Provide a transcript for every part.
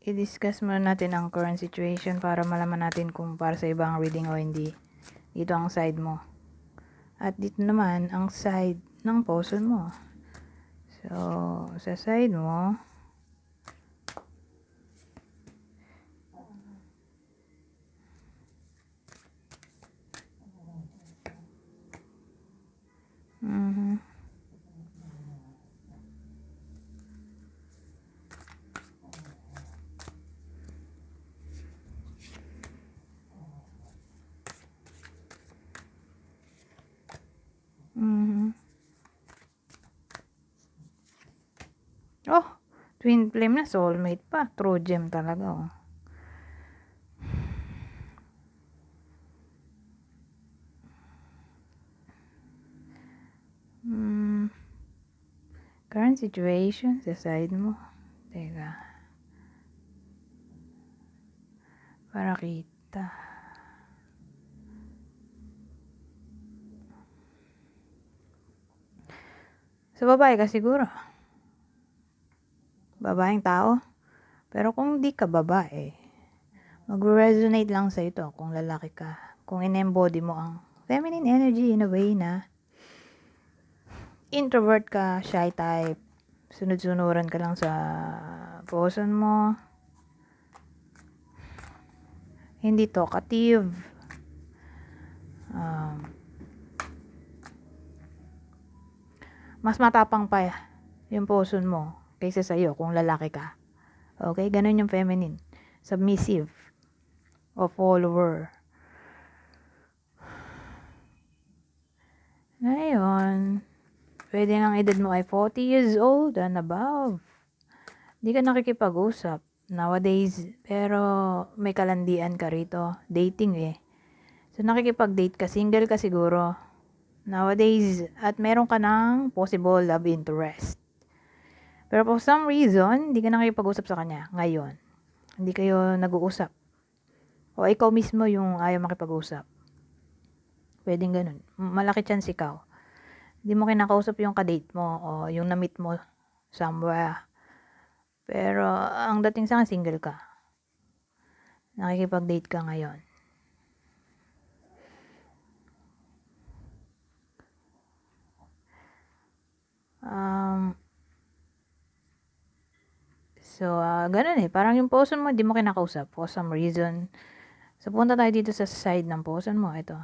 i-discuss muna natin ang current situation para malaman natin kung para sa ibang reading o hindi. Dito ang side mo. At dito naman ang side ng person mo. So, sa side mo, oh, twin flame na, soulmate pa. True gem talaga, oh. Current situation sa side mo. Teka. Para kita. Sa babae ka siguro. Babaeng tao. Pero kung di ka babae, mag-resonate lang sa ito kung lalaki ka. Kung in-embody mo ang feminine energy in a way na introvert ka, shy type, sunod-sunuran ka lang sa person mo, hindi talkative, mas matapang pa yung person mo kaysa sa'yo kung lalaki ka. Okay? Ganun yung feminine. Submissive o follower. Ngayon, pwede ang edad mo ay 40 years old and above. Hindi ka nakikipag-usap nowadays, pero may kalandian ka rito. Dating eh. So, nakikipag-date ka, single ka siguro nowadays, at meron ka ng possible love interest. Pero for some reason, hindi ka nakikipag-usap sa kanya ngayon. Hindi kayo nag-uusap. O ikaw mismo yung ayaw makipag-usap. Pwedeng ganun. Malaki chance ikaw. Hindi mo kinakausap yung kadate mo o yung na-meet mo somewhere. Pero ang dating sa akin, single ka. Nakikipag-date ka ngayon. Ganun eh. Parang yung person mo, di mo kinakausap for some reason. So, punta tayo dito sa side ng person mo. Ito.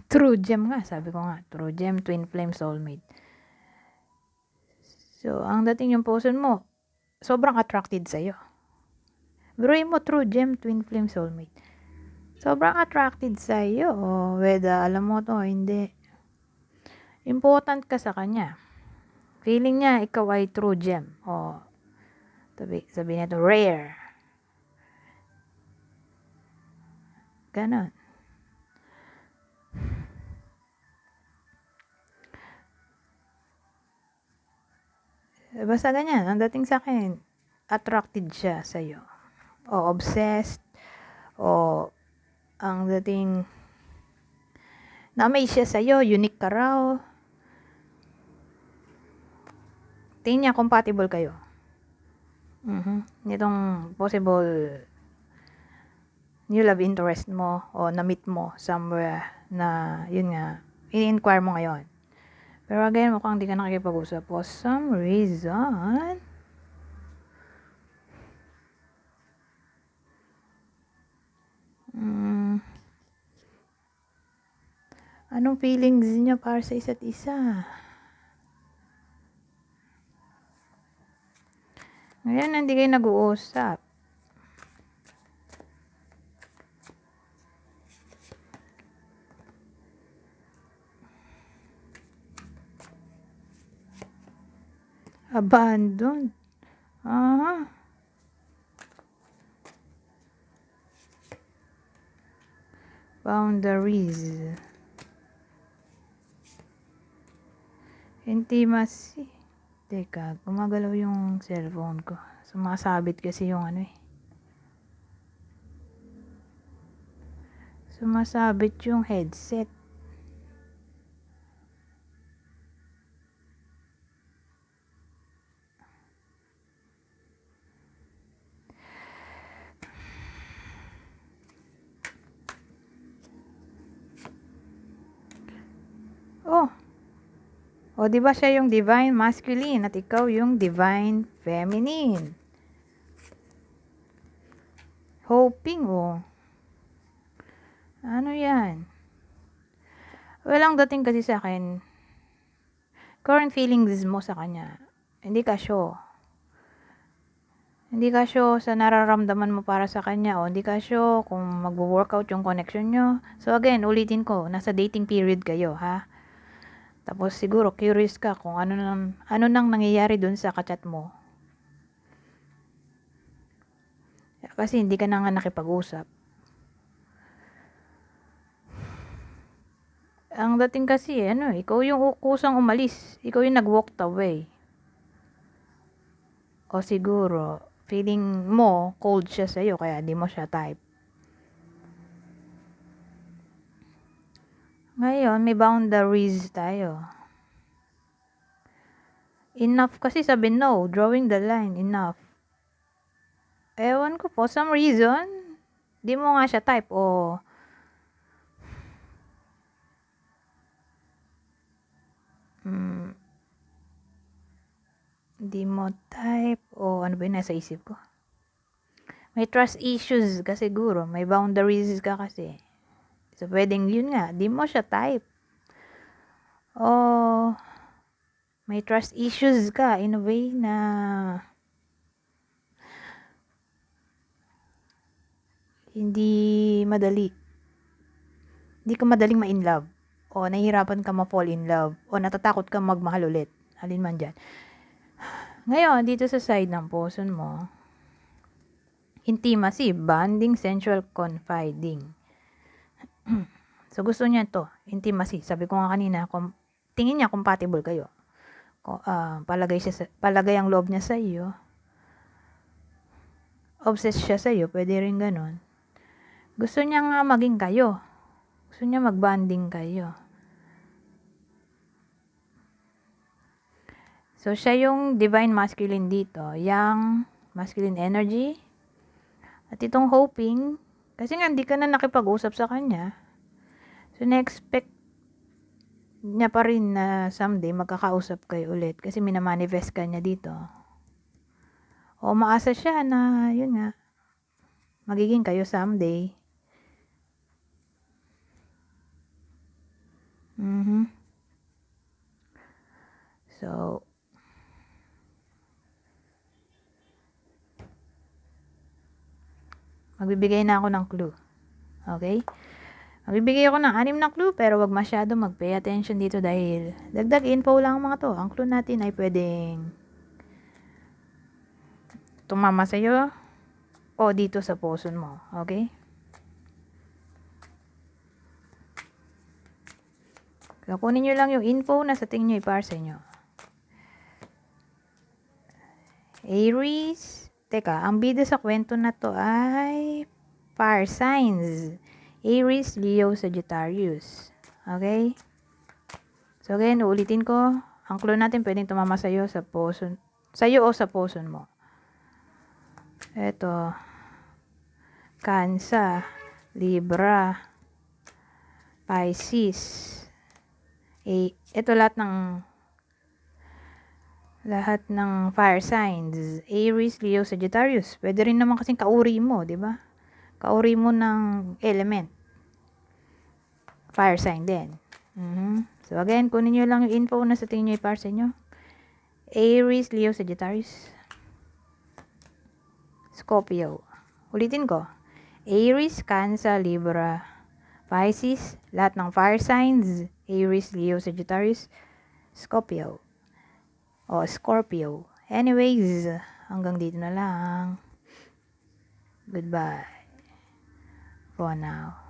True gem nga. Sabi ko nga. True gem, twin flame, soulmate. So, ang dating yung person mo, sobrang attracted sa'yo. Biruin mo, true gem, twin flame, soulmate. Sobrang attracted sa'yo. Whether alam mo to, hindi. Important ka sa kanya. Feeling niya, ikaw ay true gem. Sabihin nito, rare. Ganon. Basta ganyan. Ang dating sa akin, attracted siya sa'yo. O obsessed. O ang dating na-amaze siya sa'yo. Unique ka raw. Tingin niya, compatible kayo. Nitong possible new love interest mo o na-meet mo somewhere na yun nga, i-inquire mo ngayon. Pero again, mukhang di ka nakikipag-usap for some reason. Anong feelings niya para sa isa't isa? Ngayon, hindi kayo nag-uusap. Abandoned. Boundaries. Intimacy. Teka, gumagalaw yung cellphone ko. Sumasabit kasi yung Sumasabit yung headset. Oh, o di ba siya yung divine masculine at ikaw yung divine feminine? Hoping, oh. Ano yan? Well, ang dating kasi sa akin, current feelings mo sa kanya, hindi ka sure. Hindi ka sure sa nararamdaman mo para sa kanya o hindi ka sure kung magwo-workout yung connection nyo. So again, ulitin ko, nasa dating period kayo, ha? Tapos siguro curious ka kung ano nang nangyayari dun sa kachat mo. Kasi hindi ka na nga nakipag-usap. Ang dating kasi, ikaw yung kusang umalis. Ikaw yung nag-walked away. O siguro, feeling mo, cold siya sa'yo, kaya di mo siya type. Ngayon, may boundaries tayo. Enough kasi sabi no, drawing the line, enough. Ewan ko po, some reason, di mo nga siya type o di mo type o ano ba yun nasa isip ko. May trust issues ka siguro, may boundaries ka kasi. So, pwedeng yun nga, di mo siya type. O may trust issues ka in a way na hindi madali. Hindi ka madaling ma-in love. O nahihirapan ka ma-fall in love. O natatakot ka magmahal ulit. Alin man dyan. Ngayon, dito sa side ng person mo, intimacy, bonding, sensual, confiding. So, gusto niya to, intimacy. Sabi ko nga kanina, tingin niya compatible kayo. Palagay ang loob niya sa iyo. Obsessed siya sa iyo, pwede rin ganun. Gusto niya nga maging kayo. Gusto niya mag-bonding kayo. So, siya yung divine masculine dito. Yang masculine energy. At itong hoping, kasi nga hindi ka na nakipag-usap sa kanya. So, na-expect niya pa rin na someday magkakausap kayo ulit. Kasi minamanifest ka niya dito. O maasa siya na, yun nga, magiging kayo someday. So, magbibigay na ako ng clue. Okay? Magbibigay ako ng 6 na clue pero wag masyado mag-pay attention dito dahil dagdag info lang mga to. Ang clue natin ay pwedeng tumama sa'yo o dito sa puso mo. Okay? So, kunin nyo lang yung info na sa tingin nyo ipar sa inyo. Aries. Teka, ang bida sa kwento na to ay fire signs. Aries, Leo, Sagittarius. Okay? So again, uulitin ko. Ang clue natin pwedeng tumama sa'yo sa puso. Sa'yo o sa puso mo. Ito. Cancer, Libra, Pisces. Ito lahat ng fire signs. Aries, Leo, Sagittarius. Pwede rin naman kasing kauri mo, di ba? Kauri mo ng element. Fire sign din. So again, kunin nyo lang yung info na sa tingin nyo ipar sa inyo. Aries, Leo, Sagittarius, Scorpio. Ulitin ko. Aries, Cancer, Libra, Pisces, lahat ng fire signs. Aries, Leo, Sagittarius, Scorpio. O Scorpio. Anyways, hanggang dito na lang. Goodbye for now.